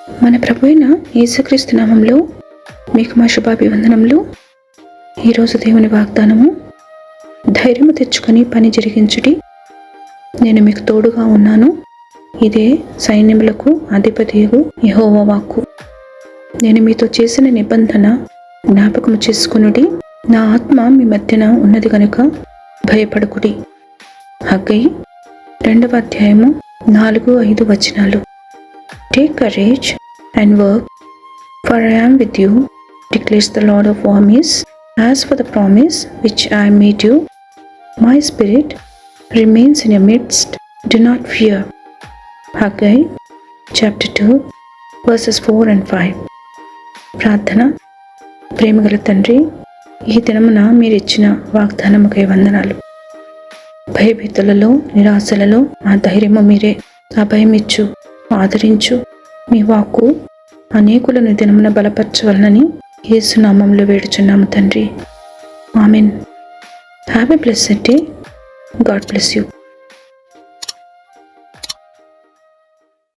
మన ప్రభు అయిన యేసుక్రీస్తు నామంలో మీకు మా శుభాభివందనములు. ఈరోజు దేవుని వాగ్దానము, ధైర్యము తెచ్చుకొని పని జరిగించుడి, నేను మీకు తోడుగా ఉన్నాను. ఇదే సైన్యములకు అధిపతియగు యెహోవా వాక్కు. నేను మీతో చేసిన నిబంధన జ్ఞాపకము చేసుకొనుడి, నా ఆత్మ మీ మధ్యన ఉన్నది కనుక భయపడకుడి. హగ్గై 2వ అధ్యాయము 4-5 వచనాలు. Take courage and work, for I am with you, declares the Lord of armies. As for the promise which I made you, my spirit remains in your midst. Do not fear. Haggai chapter 2 verses 4 and 5. ప్రార్థన. ప్రేమగల తండ్రి, ఈ దినమున మీరిచ్చిన వాగ్దానముకై వందనాలు. భయభీతులలో, నిరాశలలో ఆ ధైర్యము మీరే. ఆ భయమిచ్చు, ఆదరించు. మీ వాక్కు అనేకులను దినమున బలపరచవలనని యేసు నామములో వేడుచున్నాము తండ్రి. Amen. Have a blessed day. God bless you.